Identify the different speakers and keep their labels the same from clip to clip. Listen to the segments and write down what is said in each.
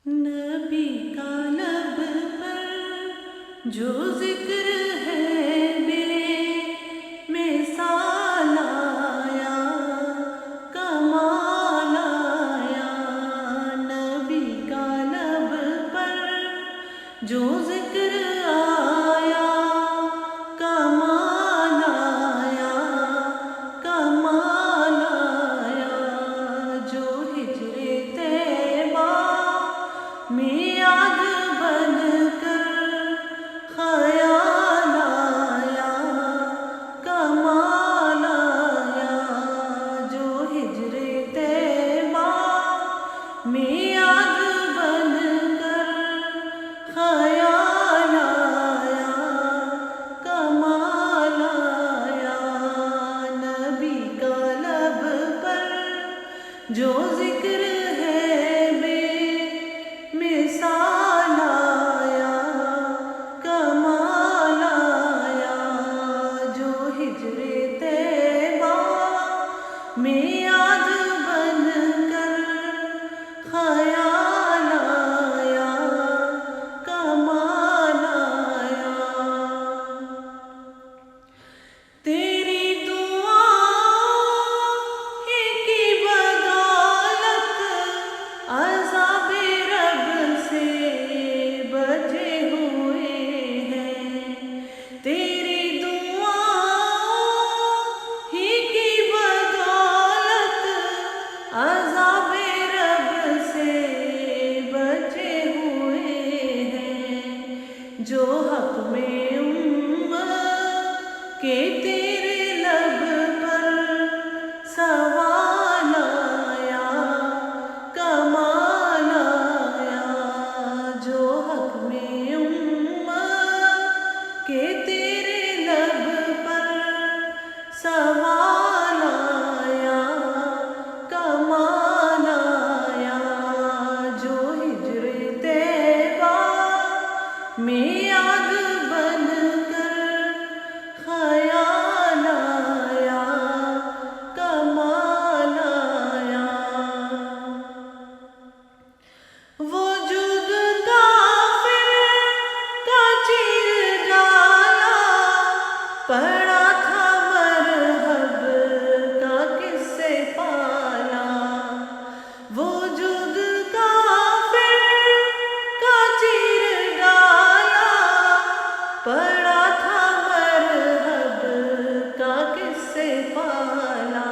Speaker 1: نبی کا لب پر جو ذکر ہے بے مثال آیا، کمال آیا۔ نبی کا لب پر جو ذکر آیا، کمال آیا، کمال آیا۔ جو ہجر طیبہ میعاد بن کر خیال آیا، کمال آیا۔ جو ہجر طیبہ میعاد بن کر خیال آیا، کمال آیا۔ نبی کا لب پر جو ذکر ہے بے مثال آیا، کمال آیا۔ جو ہجر طیبہ میعاد بن کر خیال آیا، کمال آیا۔ تیری دعاؤں ہی کی بدولت عذاب رب سے بچے ہوئے ہیں۔ تیری دعاؤں ہی کی بدولت عذاب رب سے بچے ہوئے ہیں۔ جو حق میں کہ تیرے لب پر سوال آیا، کمال آیا۔ جو حق میں کہ تیرے لب پر سوال آیا، کمال آیا۔ جو ہجر طیبہ میعاد بن کر خیال آیا، کمال آیا۔ وجود کافر کا چیر ڈالا پڑا تھا، مرحب کا کس سے پالا۔ وجود کافر کا چیر ڈالا پڑا تھا، مرحب کا کس سے پالا۔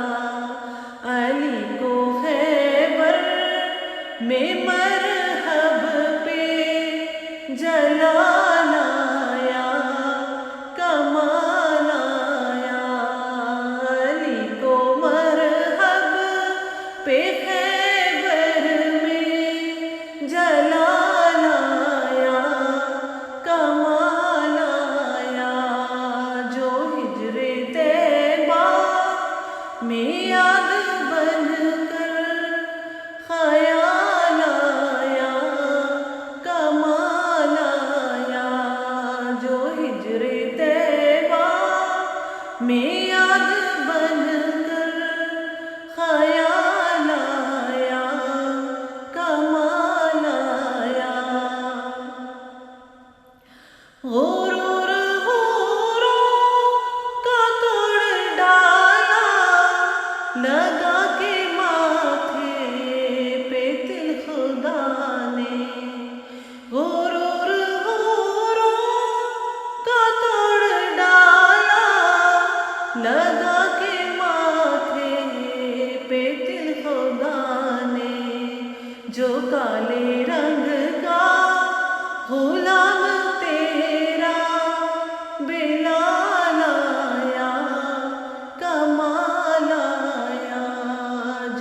Speaker 1: علی کو خیبر میں مرحب پہ جلال آیا، کمال آیا۔ علی کو مرحب پہ خیبر میں جلال آیا، کمال آیا۔ جو ہجر طیبہ میعاد بن کر خیال آیا، کمال آیا۔ جو ہجر طیبہ میعاد بن کر خیال آیا، کمال آیا۔ غرور حوروں کا توڑ ڈالا، لگا کے ماتھے پہ تل خدا نے۔ غرور حوروں کا توڑ ڈالا، لگا کے ماتھے پہ تل خدا نے۔ جو کالے رنگ کا غلام تیرا بلال آیا، کمال آیا۔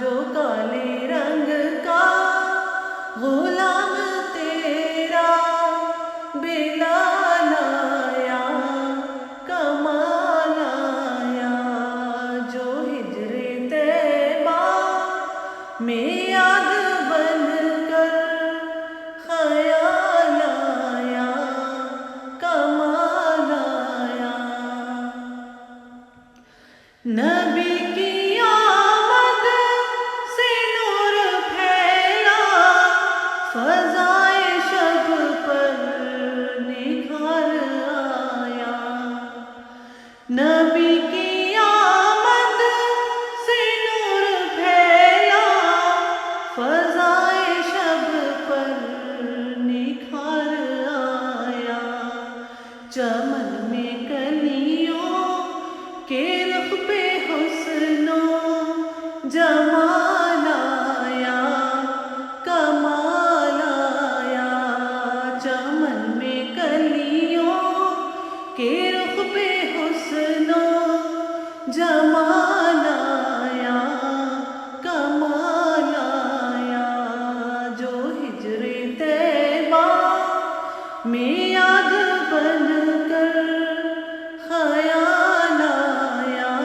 Speaker 1: جو کالے رنگ کا غلام تیرا بلال آیا، کمال آیا۔ جو ہجر طیبہ میعاد بن کر میں یاد بن کر خیال آیا،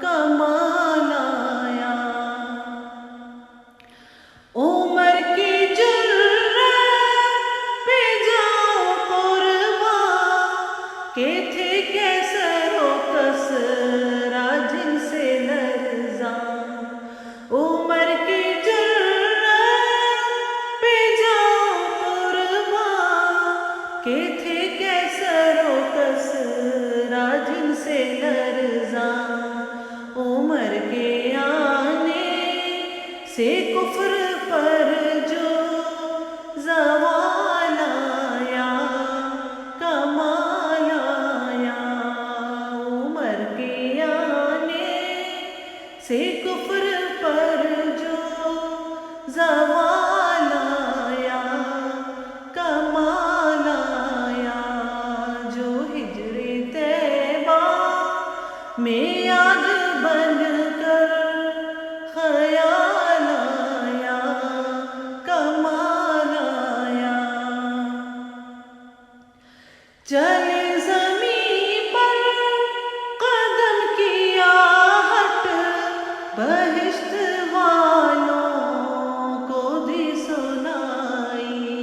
Speaker 1: کمال آیا، عمر کی جرات پہ جاؤ قربان، کہ تھے کیسر و کسرا جن سے لرزاں، عمر کی جرات پہ جاؤ قربان، کہ تھے کیسر و کسرا جن سے لرزاں، عمر کے آنے سے کفر پر جو زوال آیا، کمال آیا، عمر کے آنے سے کفر پر جو زوال آیا، کمال آیا، جو ہجر طیبہ میں یاد بن کر خیال آیا، کمال آیا، چلے زمین پر قدم کیا ہٹ، بہشت والوں کو دی سنائی،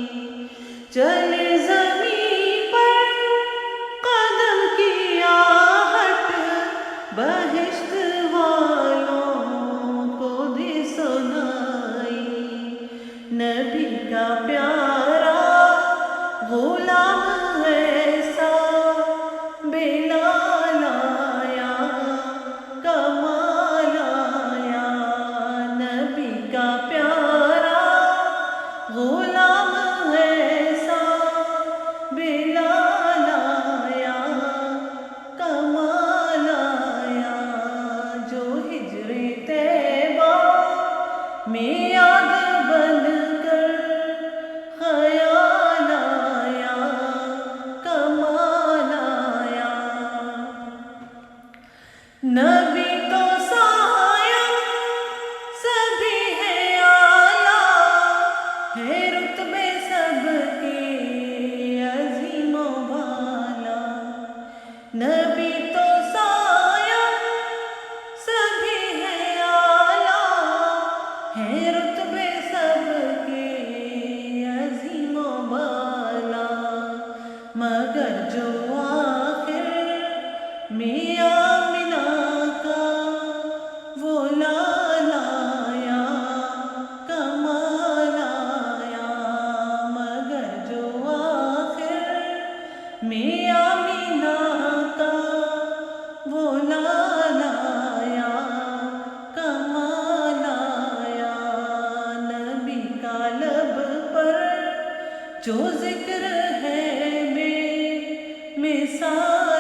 Speaker 1: چلے زمین پر قدم کیا ہٹ، بہشت والوں کو دی سنائی، نبی کا پیارا غلام ایسا بلال آیا، کمال آیا، نبی کا پیارا غلام ایسا بلال آیا، کمال آیا، جو ہجر طیبہ میں یاد بن کر خیال آیا، کمال آیا، نبی تو سایہ سبھی ہے اعلیٰ، ہے رتبے سب کے عظیم و بالا، نبی تو سایہ سبھی ہے اعلیٰ، ہے رتبے سب کے عظیم و بالا، مگر جو آخر میں آمنہ کا وہ لال آیا، کمال آیا، مگر جو آخر میں آمنہ کا وہ لال آیا، کمال آیا، نبی کا لب پر جو ذکر ہے بے مثال